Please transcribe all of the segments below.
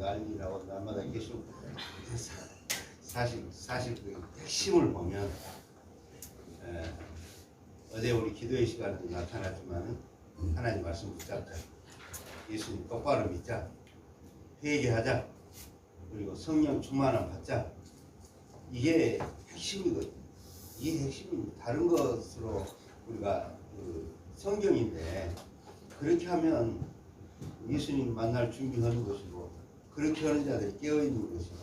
난리라고 날마다 계속 사실 그 핵심을 보면 어제 우리 기도의 시간에도 나타났지만은 하나님 말씀 붙잡자. 예수님 똑바로 믿자. 회개하자. 그리고 성령 충만함 받자. 이게 핵심이거든요. 이게 핵심입니다. 다른 것으로 우리가 그 성경인데 그렇게 하면 예수님 만날 준비하는 것이고 그렇게 하는 자들이 깨어있는 것이고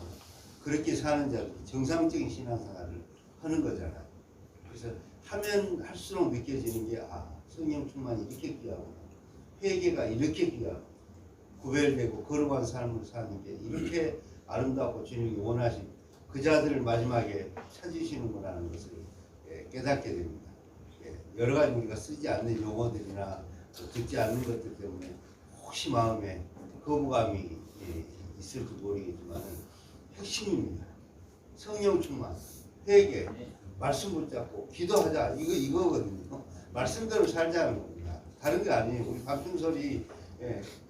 그렇게 사는 자들이 정상적인 신앙생활을 하는 거잖아요. 그래서 하면 할수록 느껴지는 게 성령 충만이 이렇게 귀하구나. 회개가 이렇게 귀하고 구별되고 거룩한 삶을 사는 게 이렇게 아름답고 주님이 원하신 그 자들을 마지막에 찾으시는구나라는 것을 깨닫게 됩니다. 여러 가지 우리가 쓰지 않는 용어들이나 듣지 않는 것들 때문에 혹시 마음에 거부감이 있을지 모르겠지만 핵심입니다. 성령 충만, 회개, 말씀 붙잡고 기도하자. 이거거든요. 말씀대로 살자는 겁니다. 다른 게 아니에요. 우리 방충설이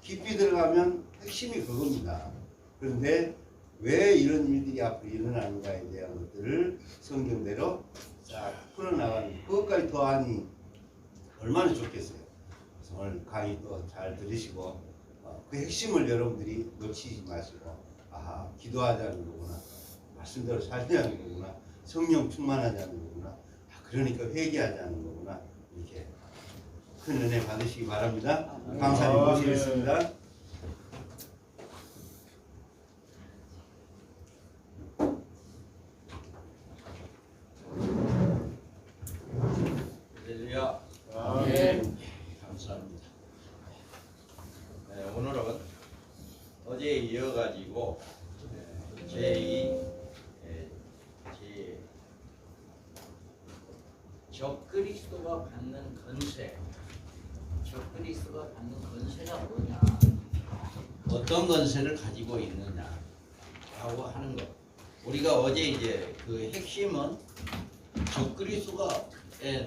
깊이 들어가면 핵심이 그겁니다. 그런데 왜 이런 일들이 앞으로 일어나는가에 대한 것들을 성경대로 쫙 풀어나가는 그것까지 더하니 얼마나 좋겠어요. 그래서 오늘 강의 또 잘 들으시고 그 핵심을 여러분들이 놓치지 마시고 기도하자는 거구나. 말씀대로 살자는 거구나. 성령 충만하자는 거구나. 그러니까 회개하자는 거구나. 이렇게 큰 은혜 받으시기 바랍니다. 강사님 모시겠습니다. 할렐루야. 아멘. 감사합니다. 오늘은 어제에 이어가지고 적그리스도가 받는 건세, 적그리스도가 받는 건세가 뭐냐, 어떤 건세를 가지고 있느냐라고 하는 것. 우리가 어제 이제 그 핵심은 적그리스도가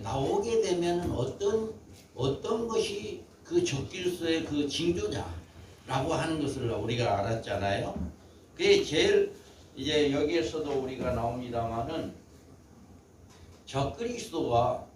나오게 되면 어떤 것이 그 적그리스도의 그 징조냐라고 하는 것을 우리가 알았잖아요. 그게 제일 이제 여기에서도 우리가 나옵니다만은 적그리스도가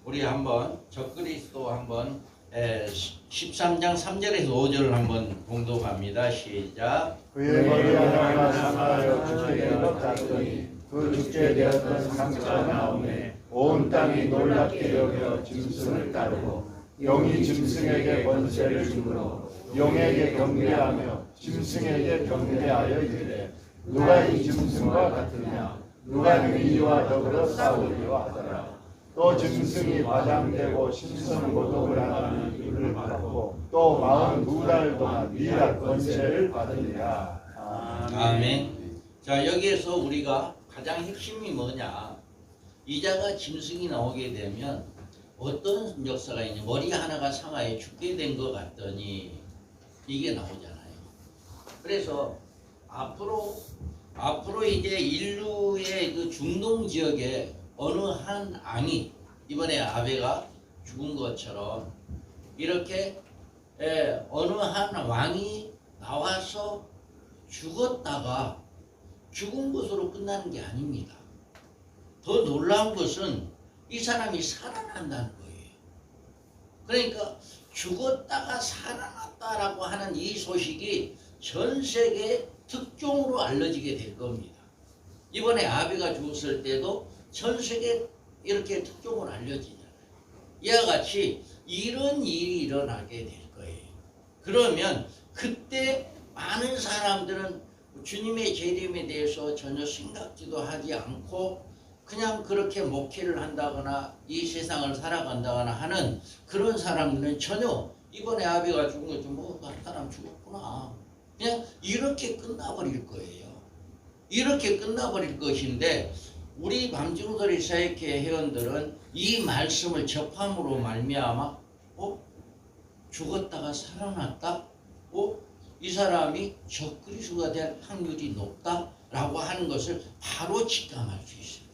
우리 한번 적그리스도 한번 13장 3절에서 5절을 한번 봉독합니다. 시작. 그의 머리 하나가 상하여 축제되어 땄더니 그 축제되었던 상처가 나오매 온 땅이 놀랍게 여겨 짐승을 따르고 용이 짐승에게 권세를 주므로 용에게 경배하며 짐승에게 경배하여 이르되 누가 이 짐승과 같으냐 누가 이와 더불어 싸우리와 하더라. 또 짐승이 과장되고 신선 고독을 하는 일을 받고 또 42달 동안 미락 권세를 받으리라. 아멘. 자, 여기에서 우리가 가장 핵심이 뭐냐, 이자가 짐승이 나오게 되면 어떤 역사가 있냐, 머리 하나가 상하에 죽게 된 것 같더니 이게 나오잖아요. 그래서 앞으로 이제 인류의 그 중동 지역에 어느 한 왕이, 이번에 아베가 죽은 것처럼 이렇게 어느 한 왕이 나와서 죽었다가 죽은 것으로 끝나는 게 아닙니다. 더 놀라운 것은 이 사람이 살아난다는 거예요. 그러니까 죽었다가 살아났다라고 하는 이 소식이 전 세계 특종으로 알려지게 될 겁니다. 이번에 아비가 죽었을 때도 전 세계 이렇게 특종으로 알려지잖아요. 이와 같이 이런 일이 일어나게 될 거예요. 그러면 그때 많은 사람들은 주님의 재림에 대해서 전혀 생각지도 하지 않고 그냥 그렇게 목회를 한다거나 이 세상을 살아간다거나 하는 그런 사람들은 전혀 이번에 아비가 죽은 것 좀 한 사람 죽었구나, 그냥 이렇게 끝나버릴 거예요. 이렇게 끝나버릴 것인데 우리 밤중소리 사역회 회원들은 이 말씀을 접함으로 말미암아 죽었다가 살아났다? 이 사람이 적그리스도가 될 확률이 높다라고 하는 것을 바로 직감할 수 있습니다.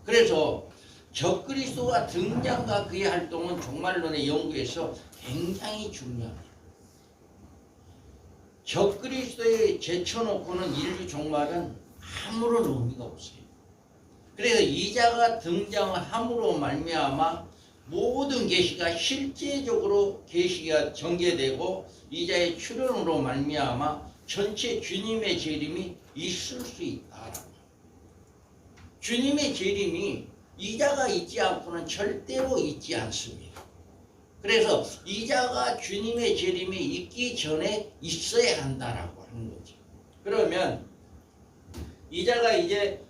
그래서 적그리스도가 등장과 그의 활동은 종말론의 연구에서 굉장히 중요합니다. 적그리스도에 제쳐놓고는 인류 종말은 아무런 의미가 없어요. 그래서 이자가 등장함으로 말미암아 모든 계시가 실제적으로 계시가 전개되고 이자의 출현으로 말미암아 전체 주님의 재림이 있을 수 있다라고. 주님의 재림이 이자가 있지 않고는 절대로 있지 않습니다. 그래서 이자가 주님의 재림이 있기 전에 있어야 한다라고 하는 거죠. 그러면 이자가 이제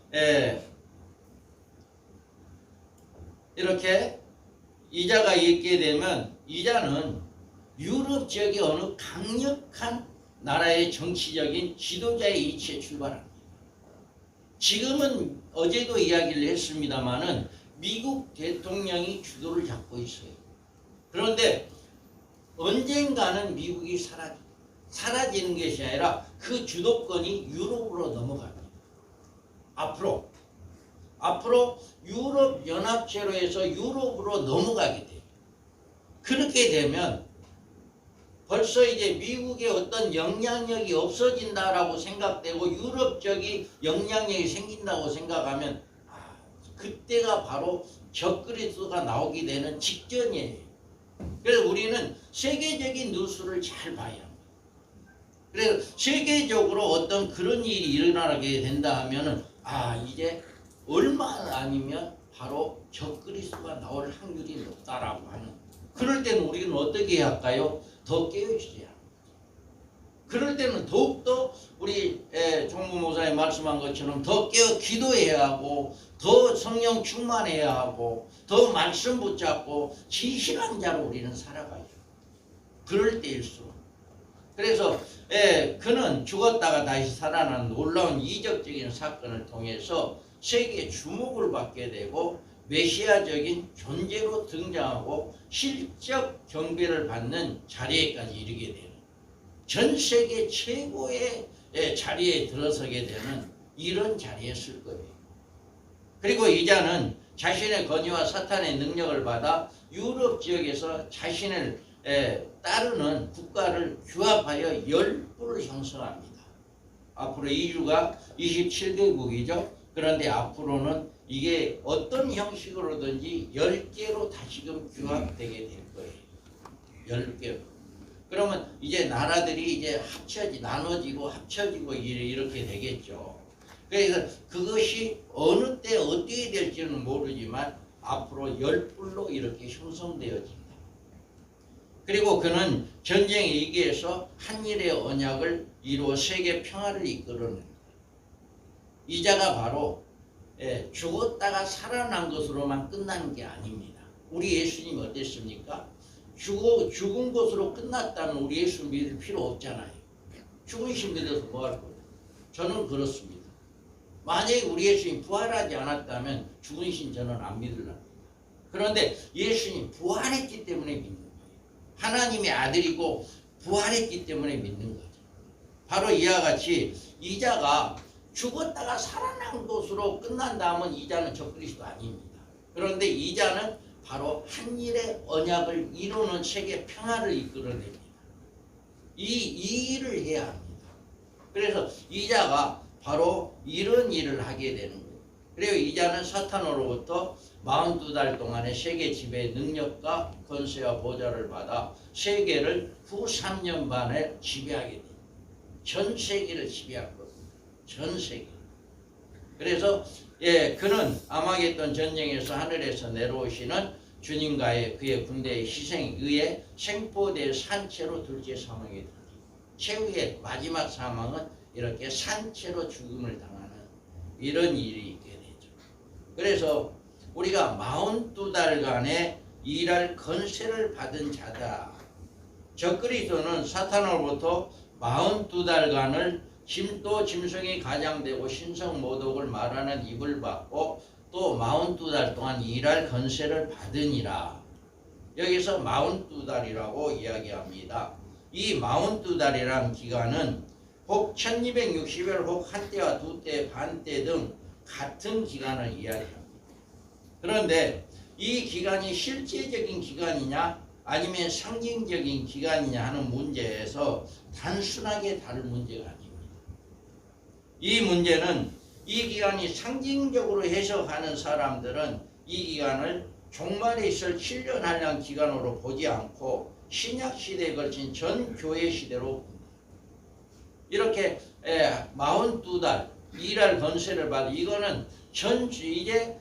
이렇게 이자가 있게 되면 이자는 유럽 지역의 어느 강력한 나라의 정치적인 지도자의 이치에 출발합니다. 지금은 어제도 이야기를 했습니다마는 미국 대통령이 주도를 잡고 있어요. 그런데 언젠가는 미국이 사라지는 것이 아니라 그 주도권이 유럽으로 넘어갑니다. 앞으로 유럽 연합체로 해서 유럽으로 넘어가게 돼요. 그렇게 되면 벌써 이제 미국의 어떤 영향력이 없어진다라고 생각되고 유럽적인 영향력이 생긴다고 생각하면 그때가 바로 적그리스도가 나오게 되는 직전이에요. 그래서 우리는 세계적인 뉴스를 잘 봐야 합니다. 그래서 세계적으로 어떤 그런 일이 일어나게 된다 하면은 이제 얼마 아니면 바로 적그리스도가 나올 확률이 높다라고 하는. 그럴 때는 우리는 어떻게 해야 할까요? 더 깨어있어야 합니다. 그럴 때는 더욱더 우리 종무 목사님 말씀한 것처럼 더 깨어 기도해야 하고 더 성령 충만해야 하고 더 말씀 붙잡고 진실한 자로 우리는 살아가요. 그럴 때일수록. 그래서 그는 죽었다가 다시 살아난 놀라운 이적적인 사건을 통해서 세계의 주목을 받게 되고 메시아적인 존재로 등장하고 실적 경배를 받는 자리에까지 이르게 되는 전 세계 최고의 자리에 들어서게 되는 이런 자리에 쓸 거예요. 그리고 이자는 자신의 권위와 사탄의 능력을 받아 유럽 지역에서 자신을 따르는 국가를 규합하여 10부를 형성합니다. 앞으로 EU가 27개국이죠. 그런데 앞으로는 이게 어떤 형식으로든지 10개로 다시금 규합되게 될 거예요. 10개로. 그러면 이제 나라들이 이제 나눠지고 합쳐지고 이렇게 되겠죠. 그래서 그것이 어느 때 어떻게 될지는 모르지만 앞으로 10불로 이렇게 형성되어집니다. 그리고 그는 전쟁의 위기에서 한일의 언약을 이루어 세계 평화를 이끌어냅니다. 이자가 바로 죽었다가 살아난 것으로만 끝나는 게 아닙니다. 우리 예수님 어땠습니까? 죽은 것으로 끝났다면 우리 예수 믿을 필요 없잖아요. 죽으신 믿어서 뭐 할 거예요? 저는 그렇습니다. 만약에 우리 예수님 부활하지 않았다면 죽으신 저는 안 믿으려고. 그런데 예수님 부활했기 때문에 믿는 거예요. 하나님의 아들이고 부활했기 때문에 믿는 거죠. 바로 이와 같이 이자가 죽었다가 살아난 것으로 끝난다면 이자는 적그리스도 아닙니다. 그런데 이자는 바로 한일의 언약을 이루는 세계 평화를 이끌어냅니다. 이 일을 해야 합니다. 그래서 이자가 바로 이런 일을 하게 되는 거예요. 그리고 이자는 사탄으로부터 42달 동안의 세계 지배의 능력과 권세와 보좌를 받아 세계를 후 3년 반을 지배하게 됩니다. 전 세계를 지배할 겁니다. 전 세계. 그래서 그는 아마겟돈 전쟁에서 하늘에서 내려오시는 주님과의 그의 군대의 희생에 의해 생포대의 산채로 둘째 사망에 들어요. 최후의 마지막 사망은 이렇게 산채로 죽음을 당하는 이런 일이 있게 되죠. 그래서 우리가 42달간의 일할 건세를 받은 자다. 적그리스도는 사탄으로부터 42달간을 짐도 짐승이 가장되고 신성 모독을 말하는 입을 받고 또 42달 동안 일할 건세를 받으니라. 여기서 42달이라고 이야기합니다. 이 42달이라는 기간은 혹 1260일 혹 한때와 두때 반때 등 같은 기간을 이야기합니다. 그런데 이 기간이 실제적인 기간이냐 아니면 상징적인 기간이냐 하는 문제에서 단순하게 다룰 문제가 아닙니다. 이 문제는 이 기간이 상징적으로 해석하는 사람들은 이 기간을 종말에 있을 7년한량 기간으로 보지 않고 신약 시대에 걸친 전 교회 시대로 이렇게 42달 일할 건세를 받아 이거는 이제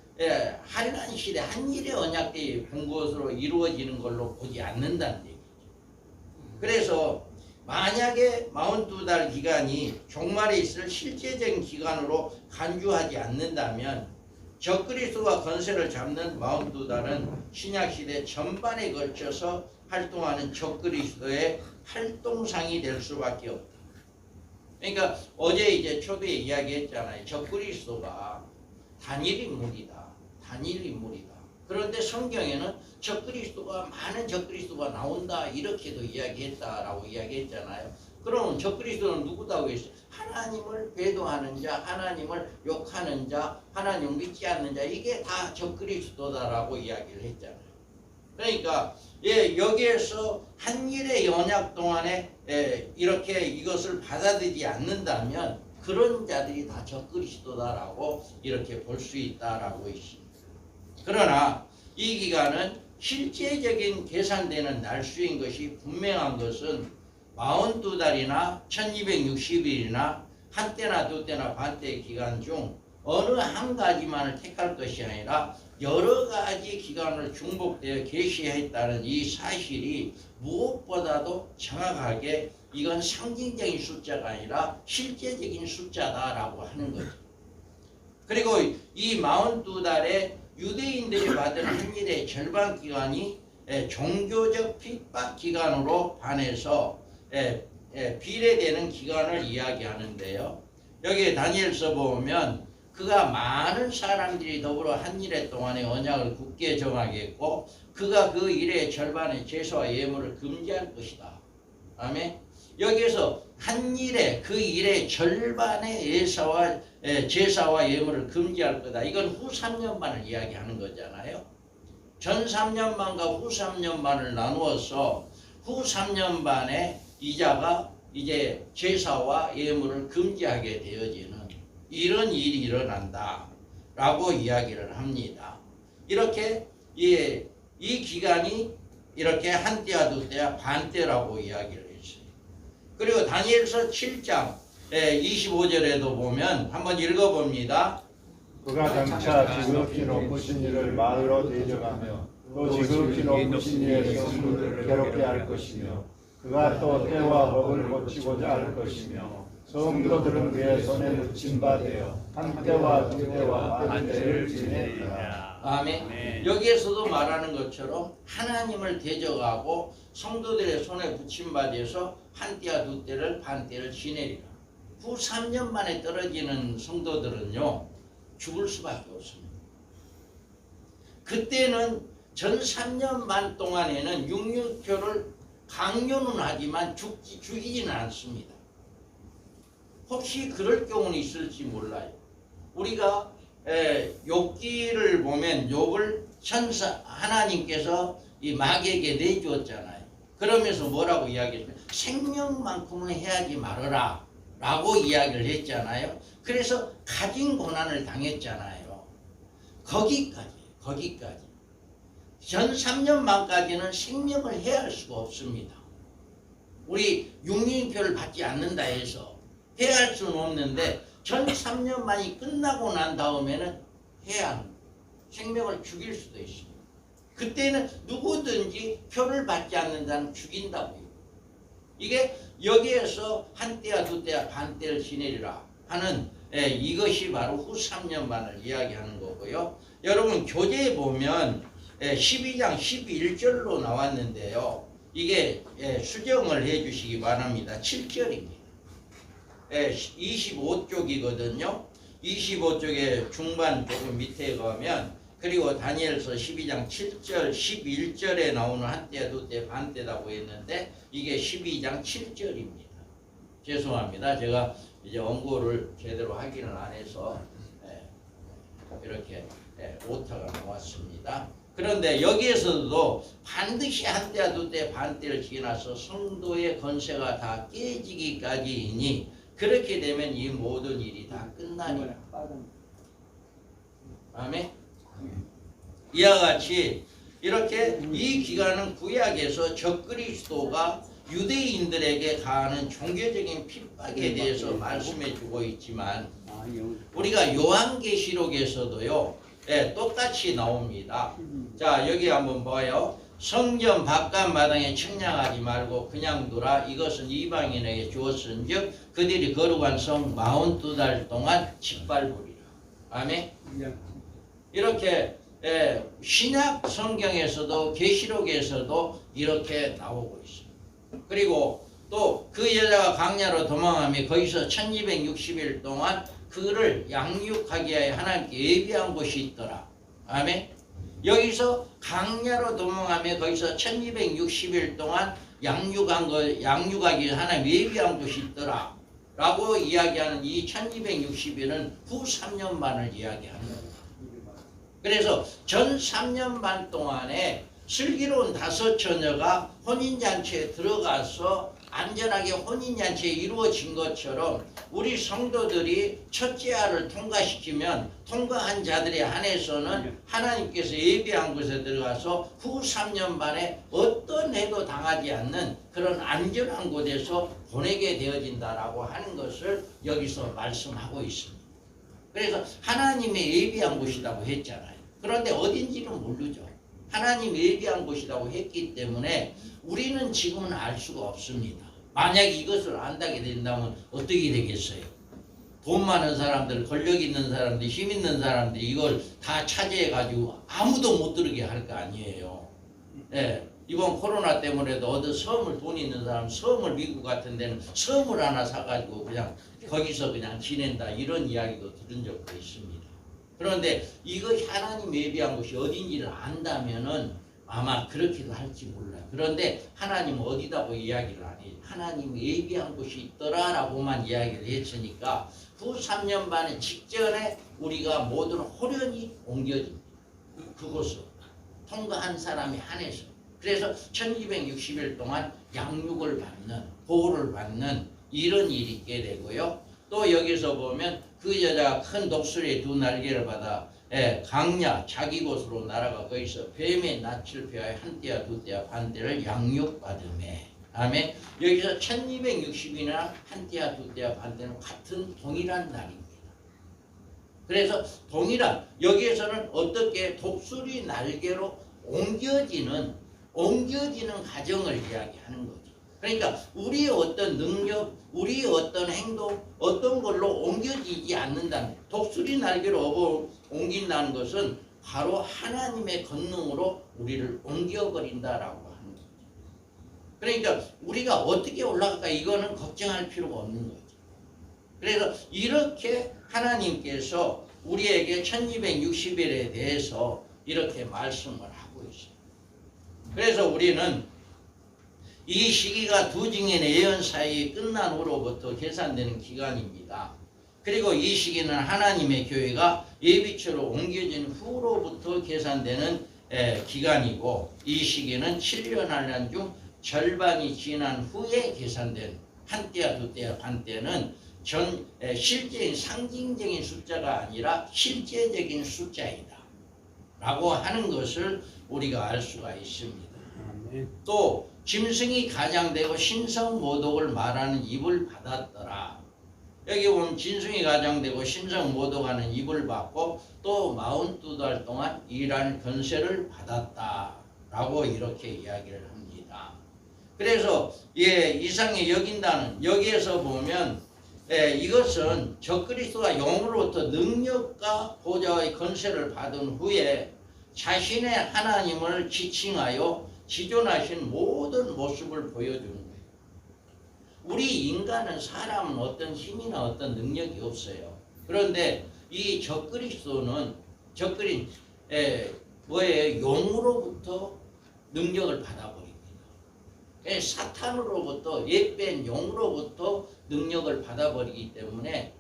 한란 시대 한일의 언약 때 본 것으로 이루어지는 걸로 보지 않는다는 얘기죠. 그래서 만약에 42달 기간이 종말에 있을 실제적인 기간으로 간주하지 않는다면 적그리스도가 건세를 잡는 42달은 신약시대 전반에 걸쳐서 활동하는 적그리스도의 활동상이 될 수밖에 없다. 그러니까 어제 이제 초대에 이야기했잖아요. 적그리스도가 단일 인물이다. 단일 인물이다. 그런데 성경에는 적그리스도가 많은 적그리스도가 나온다 이렇게도 이야기했다라고 이야기했잖아요. 그럼 적그리스도는 누구다고 했어요? 하나님을 배도하는 자, 하나님을 욕하는 자, 하나님을 믿지 않는 자 이게 다 적그리스도다라고 이야기를 했잖아요. 그러니까 여기에서 한일의 언약 동안에 이렇게 이것을 받아들이지 않는다면 그런 자들이 다 적그리스도다라고 이렇게 볼 수 있다라고 있습니다. 그러나 이 기간은 실제적인 계산되는 날수인 것이 분명한 것은 42달이나 1260일이나 한때나 두때나 반때의 기간 중 어느 한 가지만을 택할 것이 아니라 여러 가지 기간을 중복되어 계시했다는 이 사실이 무엇보다도 정확하게 이건 상징적인 숫자가 아니라 실제적인 숫자다라고 하는 거죠. 그리고 이 42달에 유대인들이 받은 한일의 절반 기간이 종교적 핍박 기간으로 반해서 비례되는 기간을 이야기하는데요. 여기 다니엘서 보면 그가 많은 사람들이 더불어 한 일해 동안의 언약을 굳게 정하겠고 그가 그 일의 절반의 제사와 예물을 금지할 것이다. 아멘. 여기에서 한 일에 그 일의 절반의 제사와 예물을 금지할 거다. 이건 후 3년반을 이야기하는 거잖아요. 전 3년반과 후 3년반을 나누어서 후 3년반에 이자가 이제 제사와 예물을 금지하게 되어지는 이런 일이 일어난다 라고 이야기를 합니다. 이렇게 이 기간이 이렇게 한때와 두때와 반때라고 이야기를 했어요. 그리고 다니엘서 7장 25절에도 보면 한번 읽어봅니다. 그가 장차 지극히 높으신 이를 마으로 대적하며 또 지극히 높으신 이의 성도들을 괴롭게 할 것이며 그가 또 때와 법을 고치고자 할 것이며 성도들은 그의 손에 묻힌 바 되어 한때와 두때와 반때를 지내리라. 아멘. 여기에서도 말하는 것처럼 하나님을 대적하고 성도들의 손에 붙임 바 되어서 한때와 두때를 반때를 지내리라. 후 3년 만에 떨어지는 성도들은요 죽을 수밖에 없습니다. 그때는 전 3년 반 동안에는 육륜표를 강요는 하지만 죽이지는 않습니다. 혹시 그럴 경우는 있을지 몰라요. 우리가 욥기를 보면 욥을 하나님께서 이 마귀에게 내주었잖아요. 그러면서 뭐라고 이야기했어요? 생명만큼은 해하지 말아라 라고 이야기를 했잖아요. 그래서 가진 고난을 당했잖아요. 거기까지 전 3년 만까지는 생명을 해할 수가 없습니다. 우리 육륜표를 받지 않는다 해서 해할 수는 없는데 전 3년 만이 끝나고 난 다음에는 해야 합니다. 생명을 죽일 수도 있습니다. 그때는 누구든지 표를 받지 않는 자는 죽인다고요. 이게 여기에서 한때와 두때와 반때를 지내리라 하는 이것이 바로 후 3년 만을 이야기하는 거고요. 여러분 교재에 보면 12장 11절로 나왔는데요. 이게 수정을 해 주시기 바랍니다. 7절입니다. 25쪽이거든요. 25쪽의 중반 조금 밑에 가면 그리고 다니엘서 12장 7절 11절에 나오는 한때 두때 반때라고 했는데 이게 12장 7절입니다. 죄송합니다. 제가 이제 원고를 제대로 확인을 안 해서 이렇게 오타가 나왔습니다. 그런데 여기에서도 반드시 한때와 두때 반때를 지나서 성도의 권세가 다 깨지기까지이니 그렇게 되면 이 모든 일이 다 끝나니라. 아멘. 이와 같이 이렇게 이 기간은 구약에서 적그리스도가 유대인들에게 가하는 종교적인 핍박에 대해서 말씀해 주고 있지만 우리가 요한계시록에서도요 똑같이 나옵니다. 자, 여기 한번 봐요. 성전 바깥 마당에 측량하지 말고 그냥 두라. 이것은 이방인에게 주었은즉 그들이 거룩한 성 42달 동안 짓밟으리라. 아멘. 이렇게 신약 성경에서도 계시록에서도 이렇게 나오고 있습니다. 그리고 또 그 여자가 광야로 도망하며 거기서 1260일 동안 그를 양육하기 위하여 하나님께 예비한 곳이 있더라. 아멘. 여기서 광야로 도망하며 거기서 1260일 동안 양육하기 위해 하나님 예비한 곳이 있더라 라고 이야기하는 이 1260일은 후 3년 반을 이야기하는 겁니다. 그래서 전 3년 반 동안에 슬기로운 5 처녀가 혼인잔치에 들어가서 안전하게 혼인잔치에 이루어진 것처럼 우리 성도들이 첫째 알을 통과시키면 통과한 자들에 한해서는 하나님께서 예비한 곳에 들어가서 후 3년 반에 어떤 해도 당하지 않는 그런 안전한 곳에서 보내게 되어진다라고 하는 것을 여기서 말씀하고 있습니다. 그래서 하나님의 예비한 곳이라고 했잖아요. 그런데 어딘지는 모르죠. 하나님 예비한 곳이라고 했기 때문에 우리는 지금은 알 수가 없습니다. 만약 이것을 안다게 된다면 어떻게 되겠어요? 돈 많은 사람들, 권력 있는 사람들, 힘 있는 사람들이 이걸 다 차지해가지고 아무도 못 들게 할 거 아니에요. 예, 이번 코로나 때문에도 어디 섬을 돈 있는 사람, 섬을 미국 같은 데는 섬을 하나 사가지고 그냥 거기서 그냥 지낸다 이런 이야기도 들은 적도 있습니다. 그런데 이거 하나님 예비한 곳이 어딘지를 안다면은 아마 그렇게도 할지 몰라요. 그런데 하나님은 어디다고 이야기를 안 해요. 하나님 예비한 곳이 있더라라고만 이야기를 했으니까 후 3년 반 직전에 우리가 모든 호련이 옮겨집니다. 그곳으로 통과한 사람이 한해서. 그래서 1260일 동안 양육을 받는, 보호를 받는 이런 일이 있게 되고요. 또 여기서 보면 그 여자가 큰 독수리의 2 날개를 받아 강야 자기 곳으로 날아가 거기서 뱀의 낯을 피하여 한때와 두때와 반때를 양육받으매. 아멘. 여기서 1260이나 한때와 두때와 반때는 같은 동일한 날입니다. 그래서 동일한 여기에서는 어떻게 독수리 날개로 옮겨지는 과정을 이야기하는 거죠. 그러니까 우리의 어떤 능력, 우리의 어떤 행동, 어떤 걸로 옮겨지지 않는다는, 독수리 날개로 옮긴다는 것은 바로 하나님의 권능으로 우리를 옮겨버린다라고 하는 거죠. 그러니까 우리가 어떻게 올라갈까 이거는 걱정할 필요가 없는 거죠. 그래서 이렇게 하나님께서 우리에게 1260일에 대해서 이렇게 말씀을 하고 있어요. 그래서 우리는 이 시기가 2 증인의 예언 사이에 끝난 후로부터 계산되는 기간입니다. 그리고 이 시기는 하나님의 교회가 예비처로 옮겨진 후로부터 계산되는 기간이고, 이 시기는 7년 한년 중 절반이 지난 후에 계산된 한때와 두때와 반때는 실제인 상징적인 숫자가 아니라 실제적인 숫자이다 라고 하는 것을 우리가 알 수가 있습니다. 또 짐승이 가장되고 신성 모독을 말하는 입을 받았더라. 여기 보면 짐승이 가장되고 신성 모독하는 입을 받고 또 42달 동안 일할 권세를 받았다라고 이렇게 이야기를 합니다. 그래서 이상히 여긴다는, 여기에서 보면 이것은 적그리스도가 영으로부터 능력과 보좌의 권세를 받은 후에 자신의 하나님을 지칭하여 지존하신 모든 모습을 보여주는 거예요. 우리 인간은, 사람은 어떤 힘이나 어떤 능력이 없어요. 그런데 이 적그리스도는 용으로부터 능력을 받아버립니다. 사탄으로부터, 옛뺀 용으로부터 능력을 받아버리기 때문에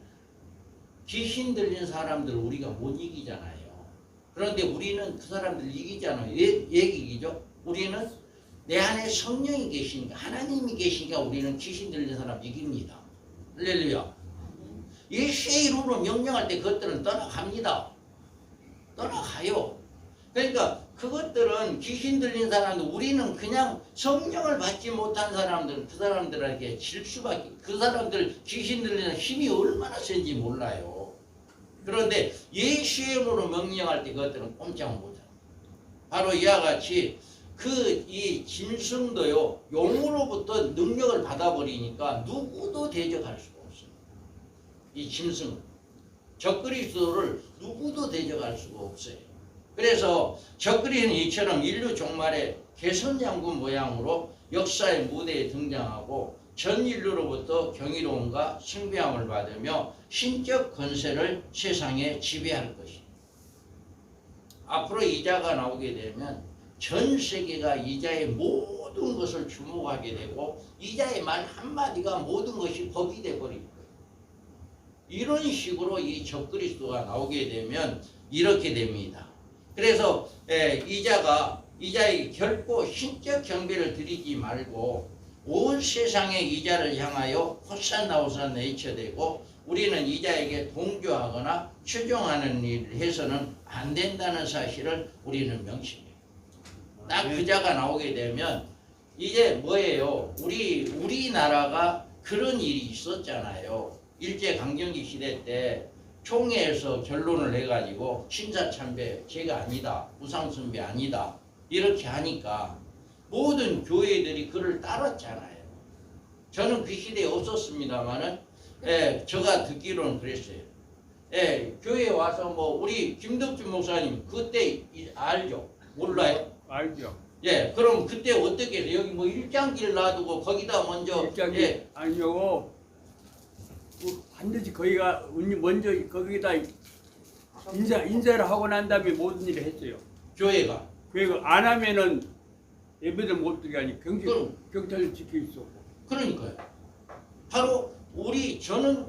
귀신 들린 사람들을 우리가 못 이기잖아요. 그런데 우리는 그 사람들 이기잖아요. 얘기죠. 우리는 내 안에 성령이 계시니까, 하나님이 계시니까 우리는 귀신 들린 사람 이깁니다. 할렐루야. 예수의 이름으로 명령할 때 그것들은 떠나갑니다. 떠나가요. 그러니까 그것들은 귀신 들린 사람들, 우리는 그냥 성령을 받지 못한 사람들, 그 사람들에게 질 수밖에, 그 사람들 귀신 들리는 힘이 얼마나 센지 몰라요. 그런데 예수의 이름으로 명령할 때 그것들은 꼼짝 못해요. 바로 이와 같이 이 짐승도요, 용으로부터 능력을 받아버리니까 누구도 대적할 수가 없어요. 이 짐승, 적그리스도를 누구도 대적할 수가 없어요. 그래서 적그리스도는 이처럼 인류 종말에 개선장군 모양으로 역사의 무대에 등장하고 전 인류로부터 경이로움과 숭배함을 받으며 신적 권세를 세상에 지배할 것이다. 앞으로 이자가 나오게 되면 전 세계가 이자의 모든 것을 주목하게 되고 이자의 말 한마디가 모든 것이 법이 되어버릴 거예요. 이런 식으로 이 적그리스도가 나오게 되면 이렇게 됩니다. 그래서 이자에게 결코 신적 경배를 드리지 말고 온 세상의 이자를 향하여 호산나 호산나 외쳐대고 우리는 이자에게 동조하거나 추종하는 일을 해서는 안 된다는 사실을 우리는 명심해요. 딱 그 자가 나오게 되면 이제 뭐예요? 우리나라가 그런 일이 있었잖아요. 일제강점기 시대 때 총회에서 결론을 내가지고 신사참배 죄가 아니다, 우상숭배 아니다 이렇게 하니까 모든 교회들이 그를 따랐잖아요. 저는 그 시대에 없었습니다만은 제가 듣기로는 그랬어요. 교회에 와서 뭐 우리 김덕준 목사님 그때 알죠? 몰라요? 알죠. 그럼 그때 어떻게 해요? 여기 뭐 일장길 놔두고 거기다 먼저 일장기 아니요. 반드시 거기가 먼저 거기다 인사를 하고 난 다음에 모든 일을 했어요. 교회가 안 하면은 예배를 못 드리게 하니 경찰을 지켜 있었고. 그러니까요. 바로 저는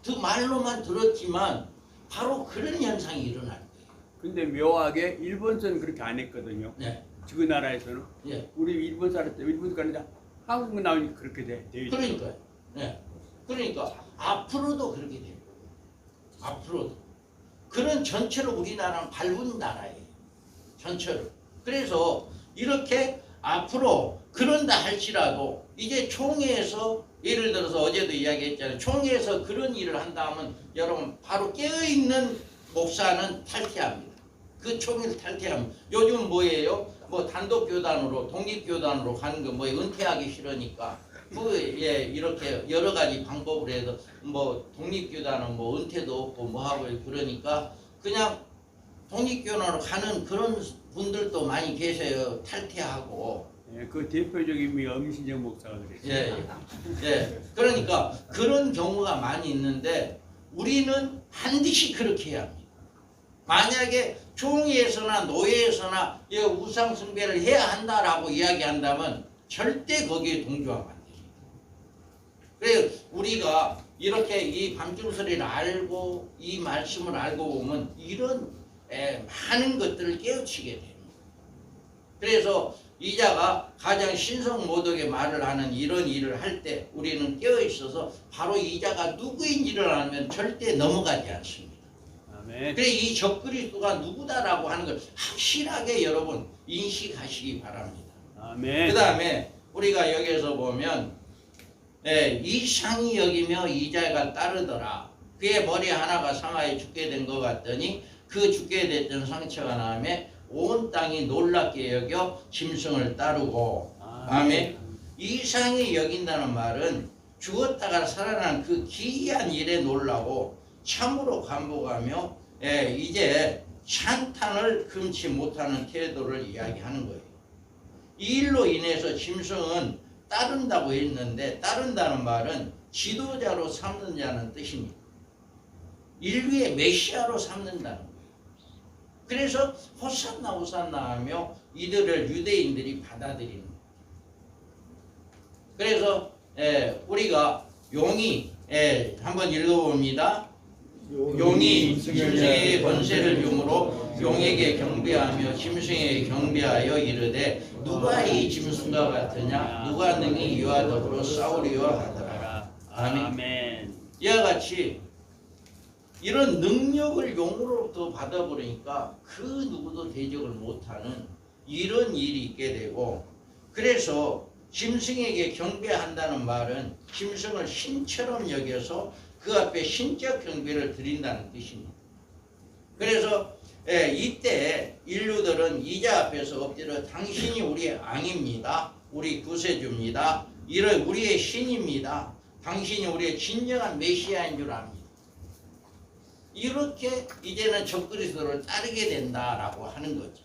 그 말로만 들었지만 바로 그런 현상이 일어날 거예요. 근데 묘하게 일본서는 그렇게 안 했거든요. 네. 그 나라에서는 우리 일본 사람 때 일본 가는데 한국 나오니까 그렇게 돼 있어요. 그러니까요. 그러니까 앞으로도 그렇게 돼요. 앞으로도 그런 전체로 우리나라는 밟은 나라예요. 전체로. 그래서 이렇게 앞으로 그런다 할지라도 이제 총회에서 예를 들어서 어제도 이야기했잖아요. 총회에서 그런 일을 한다 하면 여러분 바로 깨어있는 목사는 탈퇴합니다. 그 총회를 탈퇴합니다. 요즘 뭐예요? 뭐 단독교단으로 독립교단으로 가는 거 뭐 은퇴하기 싫으니까 이렇게 여러 가지 방법을 해서 뭐 독립교단은 뭐 은퇴도 없고 뭐 하고 그러니까 그냥 독립교단으로 가는 그런 분들도 많이 계세요. 탈퇴하고. 그 대표적인 미 엄신영 목사가 그랬어요. 그러니까 그런 경우가 많이 있는데 우리는 반드시 그렇게 해야 합니다. 만약에 총회에서나 노예에서나 우상 숭배를 해야 한다라고 이야기한다면 절대 거기에 동조하면 안 됩니다. 그래서 우리가 이렇게 이 밤중소리를 알고 이 말씀을 알고 보면 이런 많은 것들을 깨우치게 됩니다. 그래서 이자가 가장 신성모독의 말을 하는 이런 일을 할 때 우리는 깨어있어서 바로 이자가 누구인지를 알면 절대 넘어가지 않습니다. 아멘. 그래 이 적그리스도가 누구다라고 하는 걸 확실하게 여러분 인식하시기 바랍니다. 아멘. 그 다음에 우리가 여기에서 보면 이상히 여기며 이자가 따르더라. 그의 머리 하나가 상하에 죽게 된 것 같더니 그 죽게 됐던 상처가 나음에 온 땅이 놀랍게 여겨 짐승을 따르고. 아멘. 이상히 여긴다는 말은 죽었다가 살아난 그 기이한 일에 놀라고 참으로 감복하며 이제 찬탄을 금치 못하는 태도를 이야기하는 거예요. 이 일로 인해서 짐승은 따른다고 했는데 따른다는 말은 지도자로 삼는 자는 뜻입니다. 인류의 메시아로 삼는다는 거예요. 그래서 호산나 호산나 하며 이들을 유대인들이 받아들이는 거예요. 그래서 우리가 용이 한번 읽어봅니다. 용이 짐승에게 권세를 주므로 용에게 경배하며 짐승에게 경배하여 이르되 누가 이 짐승과 같으냐 누가 능히 이와 더불어 싸우리와 하더라. 아멘. 이와 같이 이런 능력을 용으로부터 받아버리니까 그 누구도 대적을 못하는 이런 일이 있게 되고, 그래서 짐승에게 경배한다는 말은 짐승을 신처럼 여겨서 그 앞에 신적 경배를 드린다는 뜻입니다. 그래서 이때 인류들은 이자 앞에서 엎드려 당신이 우리의 왕입니다, 우리 구세주입니다, 이런 우리의 신입니다, 당신이 우리의 진정한 메시아인 줄 압니다. 이렇게 이제는 적그리스도를 따르게 된다라고 하는 거죠.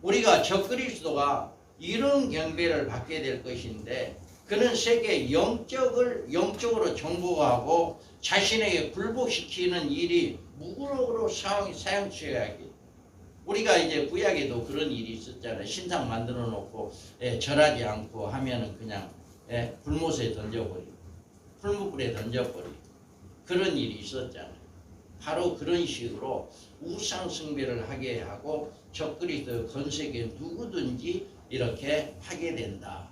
우리가 적그리스도가 이런 경배를 받게 될 것인데, 그는 세계 영적으로 정복하고 자신에게 굴복시키는 일이 무고로 사용되어야겠. 우리가 이제 구약에도 그런 일이 있었잖아요. 신상 만들어 놓고 절하지 않고 하면은 그냥 불못에 던져버리고 풀무불에 던져버리고 그런 일이 있었잖아요. 바로 그런 식으로 우상 숭배를 하게 하고 적그리스도 건세계 누구든지 이렇게 하게 된다.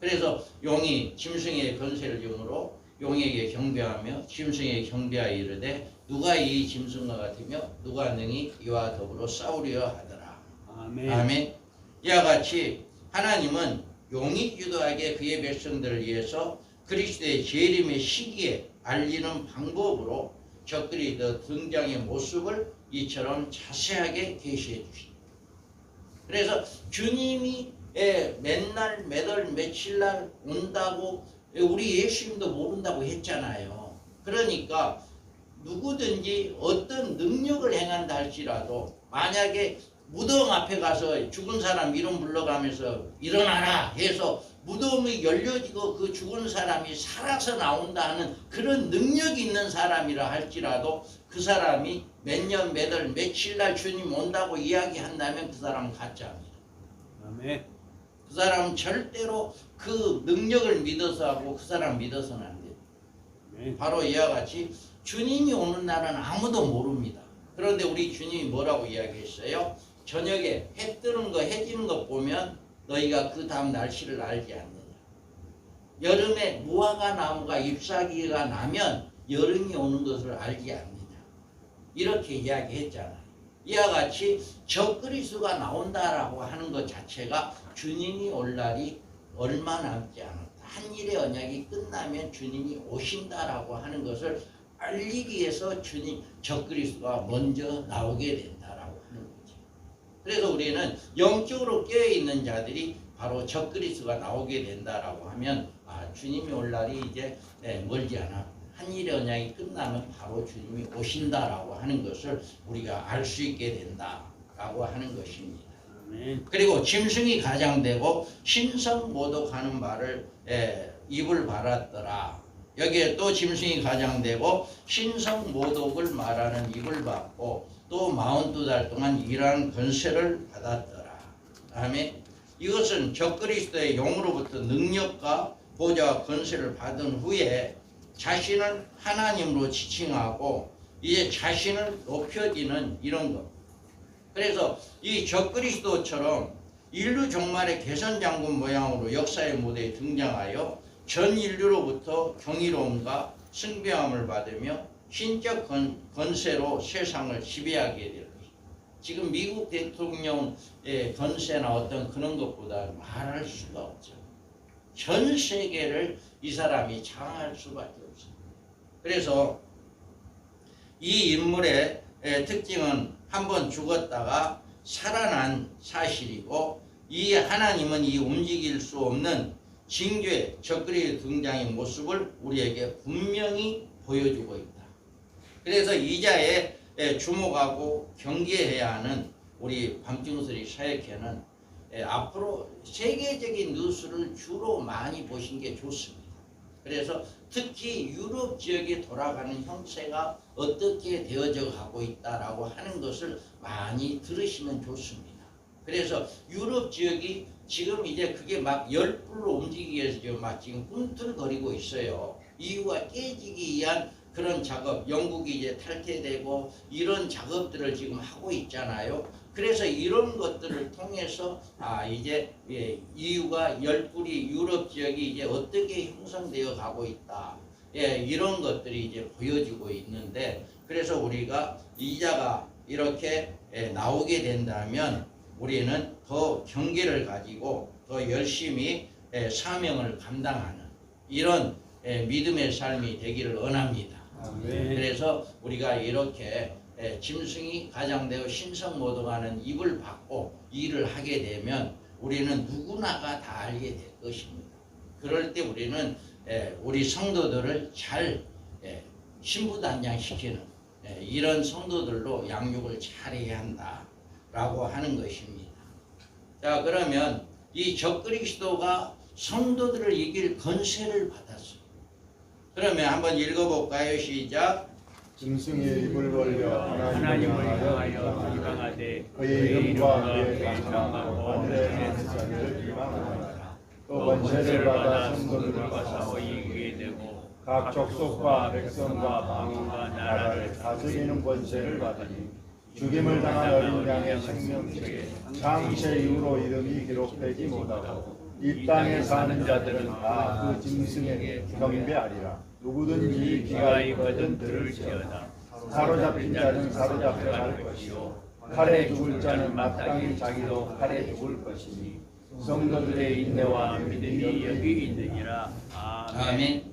그래서 용이 짐승의 건세를 용으로 용에게 경배하며 짐승에게 경배하여 이르되 누가 이 짐승과 같으며 누가 능히 이와 더불어 싸우려 하더라. 아멘. 이와 같이 하나님은 용이 주도하게 그의 백성들을 위해서 그리스도의 재림의 시기에 알리는 방법으로 적그리스도 등장의 모습을 이처럼 자세하게 계시해 주십니다. 그래서 주님이 맨날 매달 며칠 날 온다고 우리 예수님도 모른다고 했잖아요. 그러니까 누구든지 어떤 능력을 행한다 할지라도 만약에 무덤 앞에 가서 죽은 사람 이름 불러가면서 일어나라 해서 무덤이 열려지고 그 죽은 사람이 살아서 나온다 하는 그런 능력이 있는 사람이라 할지라도 그 사람이 몇 년 몇 월 며칠 날 주님 온다고 이야기한다면 그 사람은 가짜입니다. 아멘. 그 사람은 절대로 그 능력을 믿어서 하고 그 사람 믿어서는 안 돼요. 아멘. 바로 이와 같이 주님이 오는 날은 아무도 모릅니다. 그런데 우리 주님이 뭐라고 이야기했어요? 저녁에 해 뜨는 거, 해 지는 거 보면 너희가 그 다음 날씨를 알지 않느냐. 여름에 무화과 나무가 잎사귀가 나면 여름이 오는 것을 알지 않느냐. 이렇게 이야기했잖아요. 이와 같이 적그리스도가 나온다라고 하는 것 자체가 주님이 올 날이 얼마 남지 않았다. 한 일의 언약이 끝나면 주님이 오신다라고 하는 것을 알리기 위해서 적그리스도가 먼저 나오게 된다라고 하는 거죠. 그래서 우리는 영적으로 깨어있는 자들이 바로 적그리스도가 나오게 된다라고 하면 주님이 올 날이 이제 멀지 않아. 한 일의 언약이 끝나면 바로 주님이 오신다라고 하는 것을 우리가 알 수 있게 된다라고 하는 것입니다. 아멘. 그리고 짐승이 가장되고 신성모독하는 말을 입을 발았더라. 여기에 또 짐승이 가장되고 신성모독을 말하는 입을 받고 또 42달 동안 일하는 권세를 받았더라. 아멘. 이것은 적그리스도의 용으로부터 능력과 보좌와 권세를 받은 후에 자신을 하나님으로 지칭하고 이제 자신을 높여지는 이런 것. 그래서 이 적그리스도처럼 인류 종말의 개선장군 모양으로 역사의 무대에 등장하여 전 인류로부터 경이로움과 승배함을 받으며 신적 권세로 세상을 지배하게 될 것입니다. 지금 미국 대통령의 권세나 어떤 그런 것보다 말할 수가 없죠. 전 세계를 이 사람이 장악할 수밖에 없습니다. 그래서 이 인물의 특징은 한번 죽었다가 살아난 사실이고, 이 하나님은 이 움직일 수 없는 징조의 적그리스도 등장의 모습을 우리에게 분명히 보여주고 있다. 그래서 이자에 주목하고 경계해야 하는 우리 밤중서리 사역회는 앞으로 세계적인 뉴스를 주로 많이 보신 게 좋습니다. 그래서 특히 유럽 지역에 돌아가는 형세가 어떻게 되어져 가고 있다라고 하는 것을 많이 들으시면 좋습니다. 그래서 유럽 지역이 지금 이제 그게 막 열불로 움직이기 위해서 지금 꿈틀거리고 있어요. 이유가 깨지기 위한 그런 작업, 영국이 이제 탈퇴되고 이런 작업들을 지금 하고 있잖아요. 그래서 이런 것들을 통해서 이제 EU가 열뿌리 유럽 지역이 이제 어떻게 형성되어 가고 있다. 이런 것들이 이제 보여지고 있는데, 그래서 우리가 이자가 이렇게 나오게 된다면 우리는 더 경계를 가지고 더 열심히 사명을 감당하는 이런 믿음의 삶이 되기를 원합니다. 그래서 우리가 이렇게 짐승이 가장되어 신성모독하는 입을 받고 일을 하게 되면 우리는 누구나가 다 알게 될 것입니다. 그럴 때 우리는 우리 성도들을 잘 신부단장시키는 이런 성도들로 양육을 잘해야 한다라고 하는 것입니다. 자, 그러면 이 적그리스도가 성도들을 이길 권세를 받았어요. 그러면 한번 읽어볼까요? 시작. 짐승의 입을 벌려 하나님을 향하여 향하여 비방하되 그의 이름과 그의 감사하고 하늘의 만사를 비방하라. 또 권세를 받아 성도들과 싸워 이기게 되고 각 족속과 백성과 방언과 나라를 다스리는 권세를 받으니 죽임을 당한 어린 양의 생명책에 창세 이후로 이름이 기록되지 못하고 이 땅에 사는 자들은 다 그 짐승에게 경배하리라. 누구든지 귀가 있거든 들을지어다. 사로잡힌 자는 사로잡혀 갈 것이요 칼에 죽을 자는 마땅히 자기도 칼에 죽을 것이니 성도들의 인내와 믿음이 여기 있느니라. 아멘.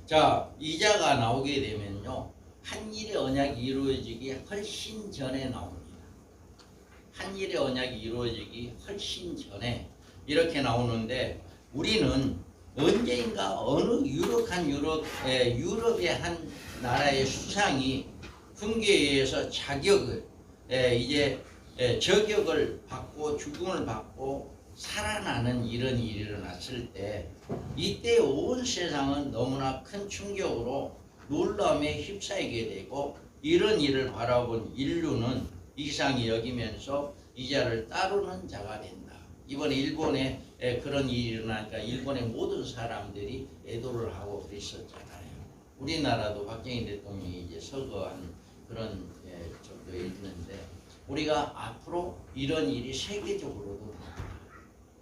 자, 이자가 나오게 되면요, 한일의 언약이 이루어지기 훨씬 전에 나옵니다. 한일의 언약이 이루어지기 훨씬 전에 이렇게 나오는데, 우리는 언제인가 어느 유럽의 한 나라의 수상이 훈계에 의해서 자격을 이제 저격을 받고 죽음을 받고 살아나는 이런 일이 일어났을 때, 이때 온 세상은 너무나 큰 충격으로 놀라움에 휩싸이게 되고, 이런 일을 바라본 인류는 이상히 여기면서 이자를 따르는 자가 된다. 이번에 일본에 그런 일이 일어나니까 일본의 모든 사람들이 애도를 하고 그랬었잖아요. 우리나라도 박정희 대통령이 이제 서거한 그런 정도에 있는데, 우리가 앞으로 이런 일이 세계적으로도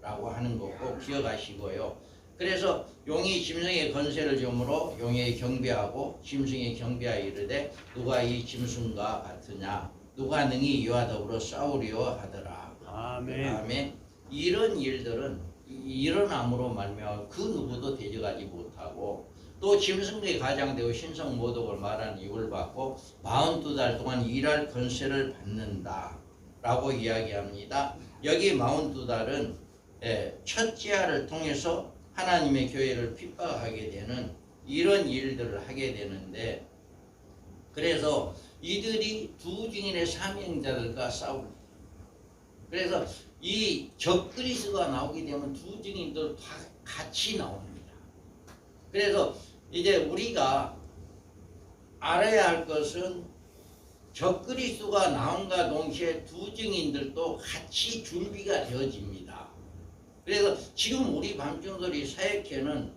라고 하는 거 꼭 기억하시고요. 그래서 용이 짐승의 권세를 주므로 용에 경배하고 짐승에 경배하여 이르되 누가 이 짐승과 같으냐, 누가 능히 이와 더불어 싸우리요 하더라. 아멘. 아멘. 이런 일들은 일어남으로 말미암아 그 누구도 대적하지 못하고, 또 짐승들이 가장되어 신성 모독을 말하는 이유를 받고 42달 동안 일할 권세를 받는다 라고 이야기합니다. 여기 42달은 첫째 알을 통해서 하나님의 교회를 핍박하게 되는 이런 일들을 하게 되는데, 그래서 이들이 두 증인의 사명자들과 싸웁니다. 그래서 이 적그리스도가 나오게 되면 두 증인들 다 같이 나옵니다. 그래서 이제 우리가 알아야 할 것은 적그리스도가 나온과 동시에 두 증인들도 같이 준비가 되어집니다. 그래서 지금 우리 밤중돌이 사역회는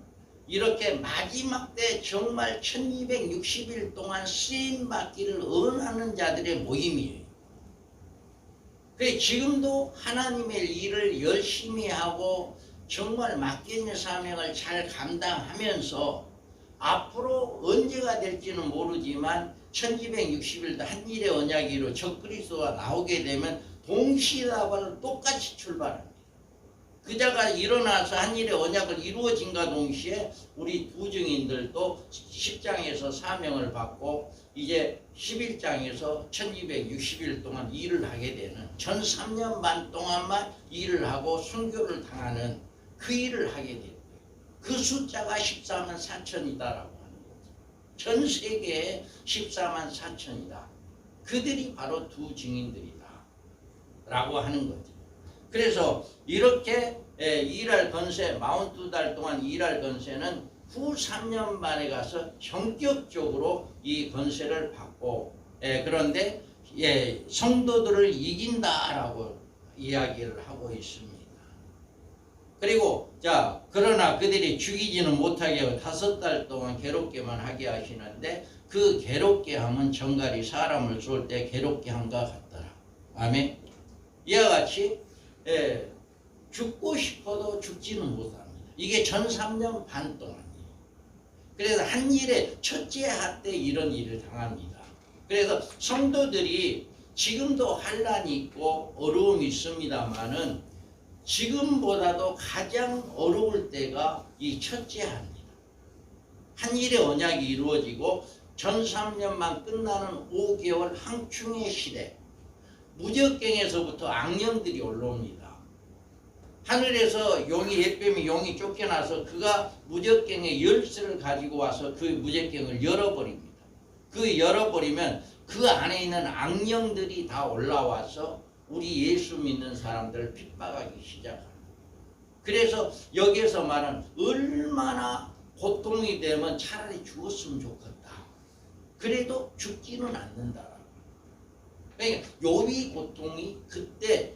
이렇게 마지막 때 정말 1260일 동안 쓰임받기를 원하는 자들의 모임이에요. 그래서 지금도 하나님의 일을 열심히 하고 정말 맡겨있는 사명을 잘 감당하면서 앞으로 언제가 될지는 모르지만 1260일도 한일의 언약이로 적그리스도가 나오게 되면 동시다발로 똑같이 출발합니다. 그자가 일어나서 한일의 언약을 이루어진과 동시에 우리 두 증인들도 10장에서 사명을 받고 이제 11장에서 1260일 동안 일을 하게 되는, 전 3년 반 동안만 일을 하고 순교를 당하는 그 일을 하게 돼요. 그 숫자가 14만 4천이다라고 하는 거죠. 전 세계에 14만 4천이다. 그들이 바로 두 증인들이다 라고 하는 거죠. 그래서 이렇게 일할 권세, 42달 동안 일할 권세는 후 3년 만에 가서 전격적으로 이 권세를 받고, 그런데 성도들을 이긴다라고 이야기를 하고 있습니다. 그리고 자 그러나 그들이 죽이지는 못하게 하고 5달 동안 괴롭게만 하게 하시는데 그 괴롭게 함은 정갈이 사람을 쏠 때 괴롭게 함과 같더라. 아멘. 이와 같이 죽고 싶어도 죽지는 못합니다. 이게 전 3년 반 동안이에요. 그래서 한 일에 첫째 하 때 이런 일을 당합니다. 그래서 성도들이 지금도 환란이 있고 어려움이 있습니다만은 지금보다도 가장 어려울 때가 이 첫째 합니다. 한 일의 언약이 이루어지고 전 3년만 끝나는 5개월 항충의 시대, 무적갱에서부터 악령들이 올라옵니다. 하늘에서 용이 옛뱀이 용이 쫓겨나서 그가 무적갱의 열쇠를 가지고 와서 그 무적갱을 열어버립니다. 그 열어버리면 그 안에 있는 악령들이 다 올라와서 우리 예수 믿는 사람들을 핍박하기 시작합니다. 그래서 여기에서 말하는 얼마나 고통이 되면 차라리 죽었으면 좋겠다. 그래도 죽지는 않는다. 그러니까 욥의 고통이 그때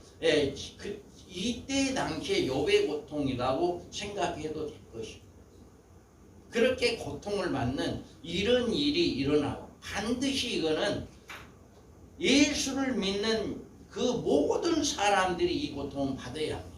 이때 당시에 욥의 고통이라고 생각해도 될 것입니다. 그렇게 고통을 받는 이런 일이 일어나고 반드시 이거는 예수를 믿는 그 모든 사람들이 이 고통을 받아야 합니다.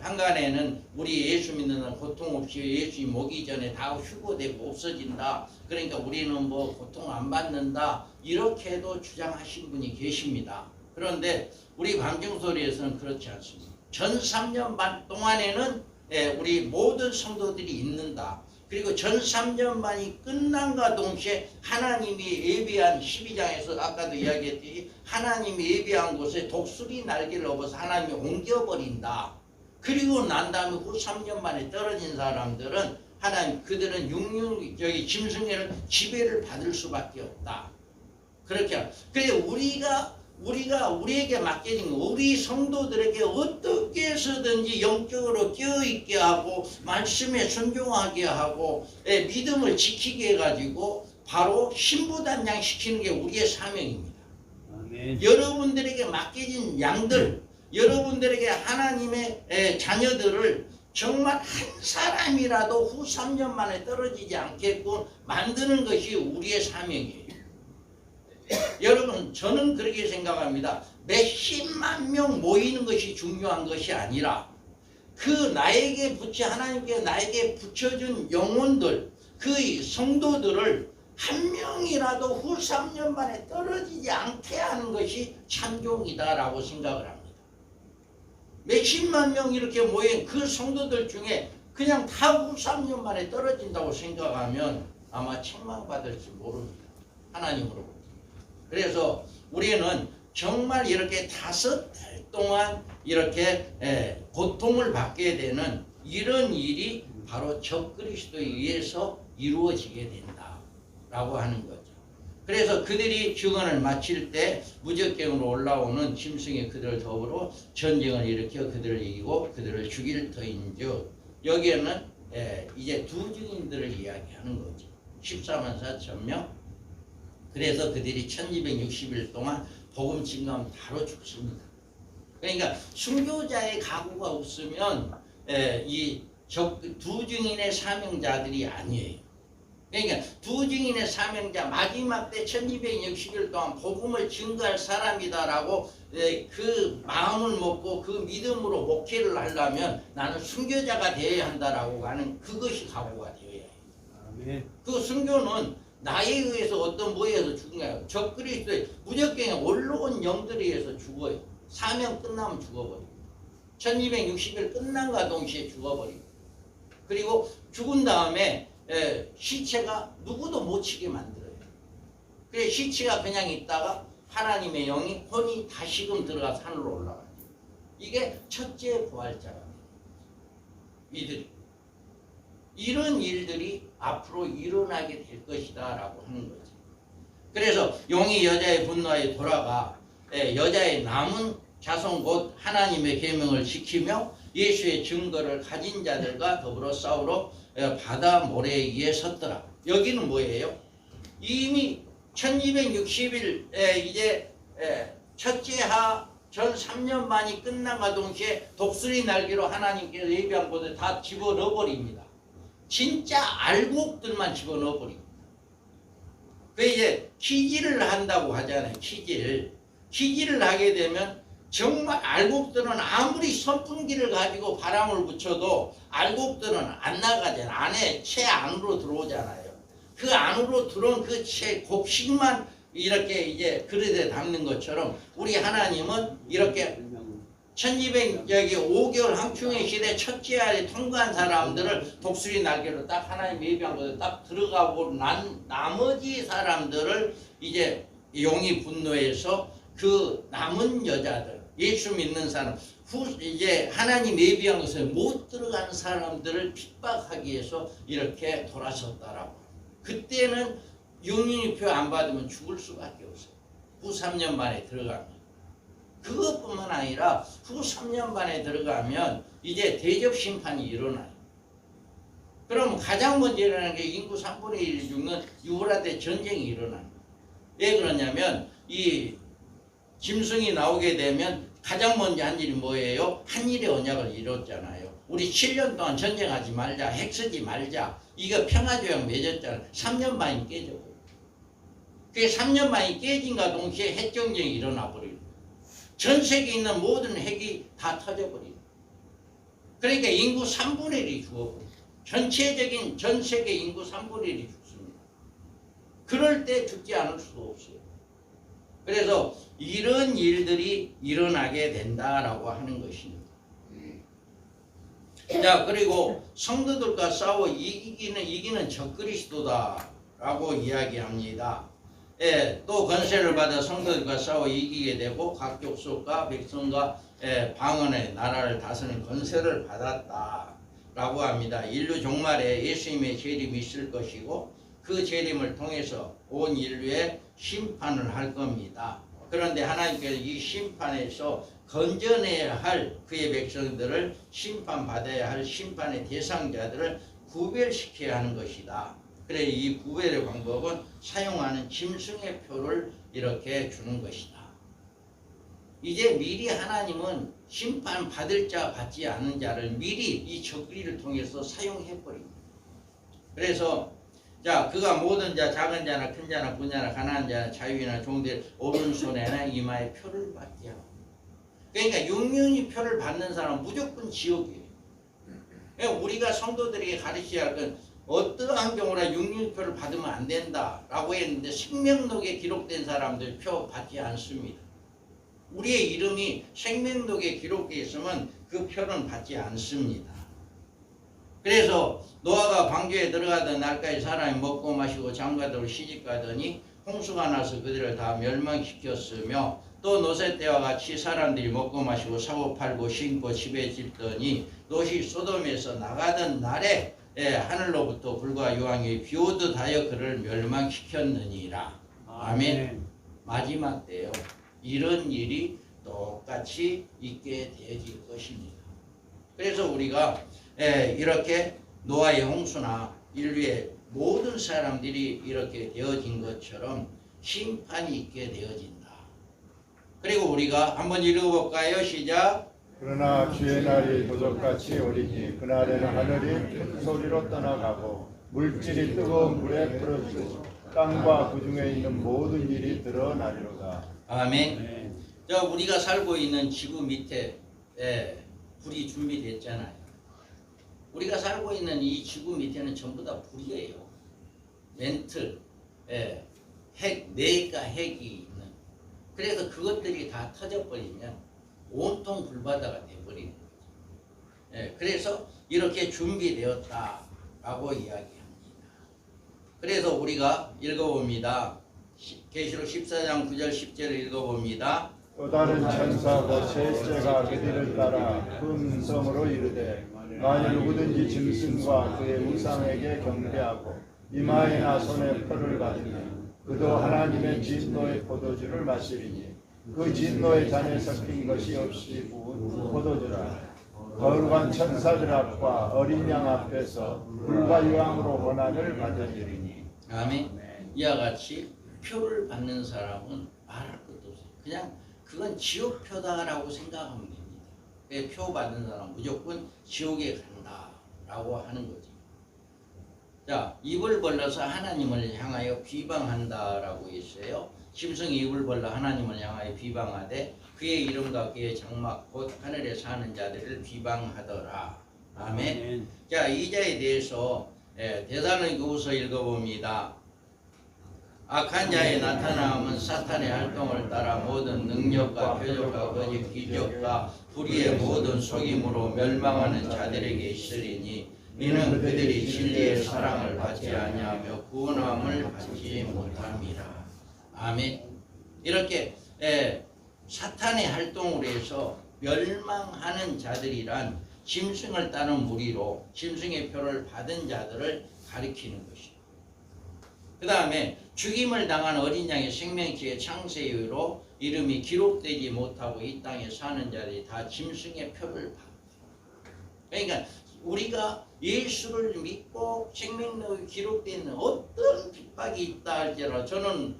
한간에는 우리 예수 믿는 사람 고통 없이 예수님 오기 전에 다 휴고되고 없어진다. 그러니까 우리는 뭐 고통 안 받는다. 이렇게도 주장하신 분이 계십니다. 그런데 우리 방정소리에서는 그렇지 않습니다. 전 3년 반 동안에는 우리 모든 성도들이 있는다. 그리고 전 3년 반이 끝난과 동시에 하나님이 예비한 12장에서 아까도 이야기했듯이 하나님이 예비한 곳에 독수리 날개를 업어서 하나님이 옮겨버린다. 그리고 난 다음에 후 3년 만에 떨어진 사람들은 하나님 그들은 짐승의 지배를 받을 수밖에 없다. 그렇게 그래 우리에게 맡겨진 거 우리 성도들에게 어떻게 해서든지 영적으로 깨어있게 하고 말씀에 순종하게 하고 믿음을 지키게 해가지고 바로 신부단장 시키는 게 우리의 사명입니다. 아멘. 여러분들에게 맡겨진 양들 여러분들에게 하나님의 자녀들을 정말 한 사람이라도 후 3년 만에 떨어지지 않게끔 만드는 것이 우리의 사명이에요. 여러분 저는 그렇게 생각합니다. 몇십만 명 모이는 것이 중요한 것이 아니라 그 하나님께 나에게 붙여준 영혼들 그 성도들을 한 명이라도 후 3년 만에 떨어지지 않게 하는 것이 참종이다라고 생각을 합니다. 몇십만 명 이렇게 모인 그 성도들 중에 그냥 다 후 3년 만에 떨어진다고 생각하면 아마 책망받을지 모릅니다. 하나님으로부터. 그래서 우리는 정말 이렇게 5달 동안 이렇게 고통을 받게 되는 이런 일이 바로 적그리스도에 의해서 이루어지게 된다라고 하는 거죠. 그래서 그들이 증언을 마칠 때 무적갱으로 올라오는 짐승이 그들을 더불어 전쟁을 일으켜 그들을 이기고 그들을 죽일 터인즉 여기에는 이제 두 증인들을 이야기하는 거죠. 14만 4천 명. 그래서 그들이 1260일 동안 복음 증거하면 바로 죽습니다. 그러니까 순교자의 각오가 없으면 이 두 증인의 사명자들이 아니에요. 그러니까 두 증인의 사명자 마지막 때 1260일 동안 복음을 증거할 사람이다라고 그 마음을 먹고 그 믿음으로 목회를 하려면 나는 순교자가 되어야 한다라고 하는 그것이 각오가 되어야 해요. 아멘. 그 순교는 나에 의해서 어떤 뭐에 의해서 죽은 거예요. 적그리스도의 무적갱에 올라온 영들에 의해서 죽어요. 사명 끝나면 죽어버리고 1260일 끝난과 동시에 죽어버리고 그리고 죽은 다음에 시체가 누구도 못 치게 만들어요. 그래서 시체가 그냥 있다가 하나님의 영이 혼이 다시금 들어가서 하늘로 올라가요. 이게 첫째 부활자가 이들이 이런 일들이 앞으로 일어나게 될 것이다 라고 하는 거죠. 그래서 용이 여자의 분노에 돌아가 여자의 남은 자손 곧 하나님의 계명을 지키며 예수의 증거를 가진 자들과 더불어 싸우러 바다 모래 위에 섰더라. 여기는 뭐예요? 이미 1260일 이제 첫째 하 전 3년 반이 끝난과 동시에 독수리 날개로 하나님께서 예비한 곳에 다 집어넣어버립니다. 진짜 알곡들만 집어넣어버립니다. 그 이제 키질을 한다고 하잖아요. 키질을 하게 되면 정말 알곡들은 아무리 선풍기를 가지고 바람을 붙여도 알곡들은 안 나가잖아요. 안에 채 안으로 들어오잖아요. 그 안으로 들어온 그 채 곡식만 이렇게 이제 그릇에 담는 것처럼 우리 하나님은 이렇게 1200 항충의 시대 첫째 알에 통과한 사람들을 독수리 날개로 딱 하나님 예비한 곳에 딱 들어가고 난 나머지 사람들을 이제 용이 분노해서 그 남은 여자들 예수 믿는 사람 이제 하나님 예비한 곳에 못 들어간 사람들을 핍박하기 위해서 이렇게 돌아섰다라고. 그때는 용인표 안 받으면 죽을 수밖에 없어요. 후 3년 만에 들어가면. 그것뿐만 아니라 후 3년 만에 들어가면 이제 대접 심판이 일어나요. 그럼 가장 먼저 일어나는 게 인구 3분의 1이 죽는 유브라데 전쟁이 일어나요. 왜 그러냐면 이 짐승이 나오게 되면 가장 먼저 한 일이 뭐예요? 한일의 언약을 이뤘잖아요. 우리 7년 동안 전쟁하지 말자, 핵 쓰지 말자. 이거 평화조약 맺었잖아요. 3년 만이 깨져버려요. 그게 3년 만이 깨진과 동시에 핵경쟁이 일어나 버려요. 전 세계에 있는 모든 핵이 다 터져버려요. 그러니까 인구 3분의 1이 죽어버려요. 전체적인 전 세계 인구 3분의 1이 죽습니다. 그럴 때 죽지 않을 수도 없어요. 그래서 이런 일들이 일어나게 된다라고 하는 것입니다. 자, 그리고 성도들과 싸워 이기는 적그리스도다라고 이야기합니다. 예, 또 권세를 받아 성도들과 싸워 이기게 되고 각 족속과 백성과 방언의 나라를 다스리는 권세를 받았다라고 합니다. 인류 종말에 예수님의 재림이 있을 것이고 그 재림을 통해서 온 인류에 심판을 할 겁니다. 그런데 하나님께서 이 심판에서 건져내야 할 그의 백성들을 심판받아야 할 심판의 대상자들을 구별시켜야 하는 것이다. 그래 이 구별의 방법은 사용하는 짐승의 표를 이렇게 주는 것이다. 이제 미리 하나님은 심판받을 자 받지 않은 자를 미리 이 적그리를 통해서 사용해 버립니다. 그래서 자, 그가 모든 자, 작은 자나 큰 자나 부자나 가난한 자나 자유인이나 종들 오른손에나 이마에 표를 받게 하고. 그러니까 영영이 표를 받는 사람은 무조건 지옥이에요. 그러니까 우리가 성도들에게 가르쳐야 할 건 어떠한 경우나 영영표를 받으면 안 된다라고 했는데 생명록에 기록된 사람들 표 받지 않습니다. 우리의 이름이 생명록에 기록되어 있으면 그 표는 받지 않습니다. 그래서 노아가 방주에 들어가던 날까지 사람이 먹고 마시고 장가들로 시집가더니 홍수가 나서 그들을 다 멸망시켰으며 또 노세 때와 같이 사람들이 먹고 마시고 사고 팔고 신고 집에 짓더니 롯이 소돔에서 나가던 날에 하늘로부터 불과 유황이 비오듯 하여 그를 멸망시켰느니라. 아멘. 마지막 때요. 이런 일이 똑같이 있게 되어질 것입니다. 그래서 우리가 이렇게 노아의 홍수나 인류의 모든 사람들이 이렇게 되어진 것처럼 심판이 있게 되어진다. 그리고 우리가 한번 읽어볼까요? 시작. 그러나 주의 날이 도적같이 오리니 그날에는 하늘이 큰 소리로 떠나가고 물질이 뜨거운 물에 풀어지고 땅과 그 중에 있는 모든 일이 드러나리로다. 아멘. 저 우리가 살고 있는 지구 밑에 불이 준비됐잖아요. 우리가 살고 있는 이 지구 밑에는 전부 다 불이에요. 멘틀, 핵, 뇌가 핵이 있는. 그래서 그것들이 다 터져버리면 온통 불바다가 돼버리는 거죠. 그래서 이렇게 준비되었다라고 이야기합니다. 그래서 우리가 읽어봅니다. 계시록 14장 9절 10절을 읽어봅니다. 또 다른 천사가 셋째가 그들을 따라 큰 음성으로 이르되 만일 누구든지 짐승과 그의 우상에게 경배하고 이마에나 손에 표를 받으면 그도 하나님의 진노의 포도주를 마시리니 그 진노의 잔에 섞인 것이 없이 부은 포도주라. 거룩한 천사들 앞과 어린 양 앞에서 불과 유황으로 고난을 받으리니. 아멘. 이와 같이 표를 받는 사람은 말할 것도 없어요. 그냥 그건 지옥표다라고 생각하면 됩니다. 표 받는 사람 무조건 지옥에 간다라고 하는 거죠. 자, 입을 벌려서 하나님을 향하여 비방한다라고 했어요. 짐승이 입을 벌려 하나님을 향하여 비방하되 그의 이름과 그의 장막 곧 하늘에 사는 자들을 비방하더라. 아멘. 자, 이 자에 대해서 대사로니가후서 읽어봅니다. 악한 자의 나타남은 사탄의 활동을 따라 모든 능력과 표적과 거짓 기적과 불의의 모든 속임으로 멸망하는 자들에게 있으리니 이는 그들이 진리의 사랑을 받지 아니하며 구원함을 받지 못함이라. 아멘. 이렇게 사탄의 활동으로 해서 멸망하는 자들이란 짐승을 따른 무리로 짐승의 표를 받은 자들을 가리키는 것이죠. 그 다음에 죽임을 당한 어린 양의 생명체의 창세유로 이름이 기록되지 못하고 이 땅에 사는 자들이 다 짐승의 표를 받아요. 그러니까 우리가 예수를 믿고 생명록에 기록되어 있는 어떤 핍박이 있다 할지라도 저는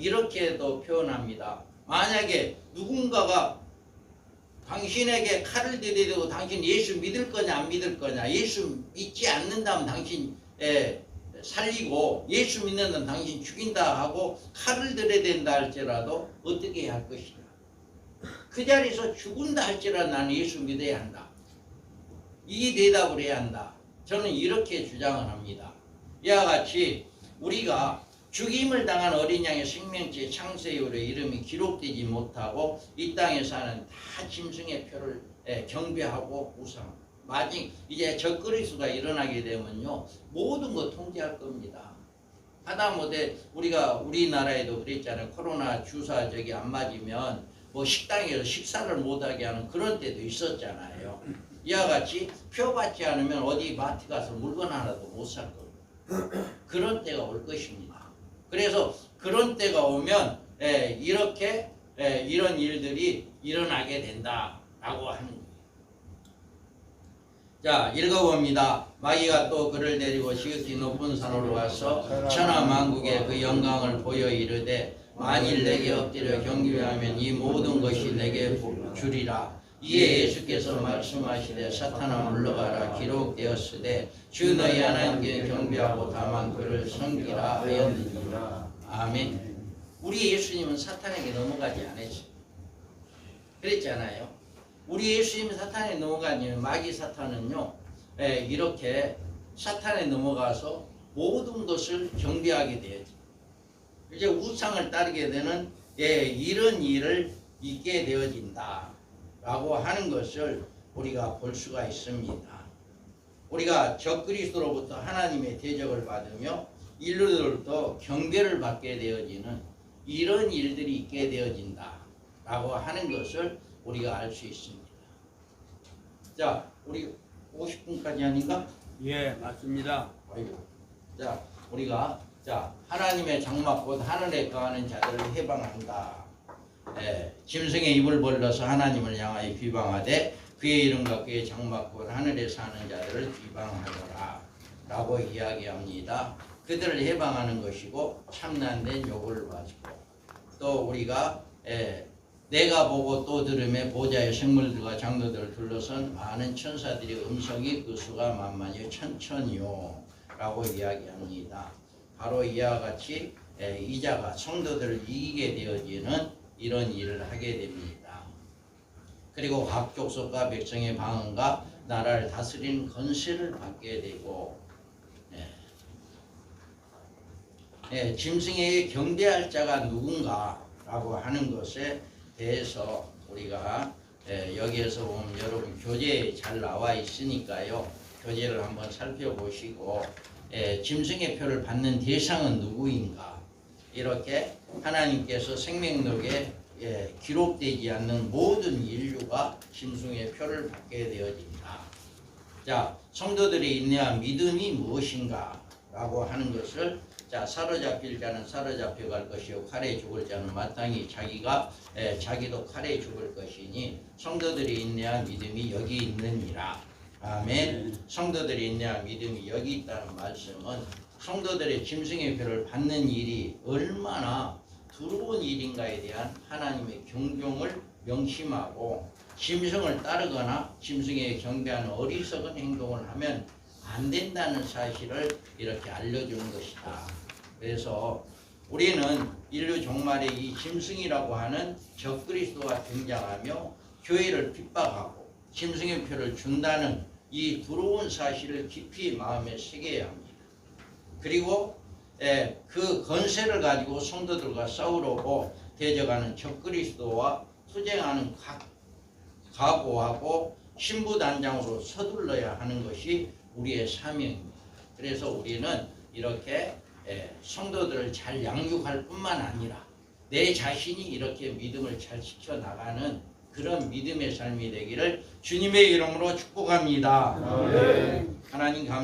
이렇게도 표현합니다. 만약에 누군가가 당신에게 칼을 들이대고 당신 예수 믿을 거냐 안 믿을 거냐, 예수 믿지 않는다면 당신 살리고 예수 믿는 당신 죽인다 하고 칼을 들여댄다 할지라도 어떻게 해야 할 것이냐. 그 자리에서 죽은다 할지라도 나는 예수 믿어야 한다. 이 대답을 해야 한다. 저는 이렇게 주장을 합니다. 이와 같이 우리가 죽임을 당한 어린 양의 생명체 창세유로 이름이 기록되지 못하고 이 땅에 사는 다 짐승의 표를 경배하고 우상합니다. 마지막 이제 적그리스도가 일어나게 되면요 모든 거 통제할 겁니다. 하다못해 우리가 우리나라에도 그랬잖아요. 코로나 주사 안 맞으면 뭐 식당에서 식사를 못하게 하는 그런 때도 있었잖아요. 이와 같이 표 받지 않으면 어디 마트 가서 물건 하나도 못 살 겁니다. 그런 때가 올 것입니다. 그래서 그런 때가 오면 이렇게 이런 일들이 일어나게 된다라고 하는 거예요. 자, 읽어봅니다. 마귀가 또 그를 데리고 지극히 높은 산으로 가서 천하 만국의 그 영광을 보여 이르되 만일 내게 엎드려 경배하면 이 모든 것이 내게 주리라. 이에 예수께서 말씀하시되 사탄아 물러가라 기록되었으되 주 너희 하나님께 경배하고 다만 그를 섬기라 하였느니라. 아멘. 우리 예수님은 사탄에게 넘어가지 않았어요. 그랬잖아요. 우리 예수님이 사탄에 넘어가면 마귀 사탄은요 이렇게 사탄에 넘어가서 모든 것을 경배하게 되죠. 이제 우상을 따르게 되는 이런 일을 있게 되어진다 라고 하는 것을 우리가 볼 수가 있습니다. 우리가 적그리스도로부터 하나님의 대적을 받으며 인류로부터 경배를 받게 되어지는 이런 일들이 있게 되어진다 라고 하는 것을 우리가 알 수 있습니다. 자, 우리 50분까지 아닌가? 예, 맞습니다. 아이고. 자, 우리가 하나님의 장막 곧 하늘에 거하는 자들을 해방한다. 짐승의 입을 벌려서 하나님을 향하여 비방하되 그의 이름과 그의 장막 곧 하늘에 사는 자들을 비방하더라 라고 이야기합니다. 그들을 해방하는 것이고 참난된 욕을 가지고 또 우리가 내가 보고 또 들음에 보좌의 생물들과 장로들을 둘러선 많은 천사들의 음성이 그 수가 만만이요 천천이요 라고 이야기합니다. 바로 이와 같이 이자가 성도들을 이기게 되어지는 이런 일을 하게 됩니다. 그리고 각 족속과 백성의 방언과 나라를 다스리는 권세를 받게 되고 짐승에게 경배할 자가 누군가라고 하는 것에 대해서 우리가 여기에서 보면 여러분 교재에 잘 나와 있으니까요. 교재를 한번 살펴보시고 짐승의 표를 받는 대상은 누구인가 이렇게 하나님께서 생명록에 기록되지 않는 모든 인류가 짐승의 표를 받게 되어진다. 자, 성도들이 인내한 믿음이 무엇인가 라고 하는 것을 사로잡힐 자는 사로잡혀 갈 것이요 칼에 죽을 자는 마땅히 자기도 칼에 죽을 것이니 성도들이 인내한 믿음이 여기 있느니라. 아멘. 성도들이 인내한 믿음이 여기 있다는 말씀은 성도들의 짐승의 표를 받는 일이 얼마나 두려운 일인가에 대한 하나님의 경종을 명심하고 짐승을 따르거나 짐승에 경배하는 어리석은 행동을 하면 안 된다는 사실을 이렇게 알려주는 것이다. 그래서 우리는 인류 종말에 이 짐승이라고 하는 적그리스도가 등장하며 교회를 핍박하고 짐승의 표를 준다는 이 두려운 사실을 깊이 마음에 새겨야 합니다. 그리고 그 건세를 가지고 성도들과 싸우려고 대적하는 적그리스도와 투쟁하는 각오하고 신부단장으로 서둘러야 하는 것이 우리의 사명입니다. 그래서 우리는 이렇게 성도들을 잘 양육할 뿐만 아니라 내 자신이 이렇게 믿음을 잘 지켜나가는 그런 믿음의 삶이 되기를 주님의 이름으로 축복합니다. 하나님 감사합니다.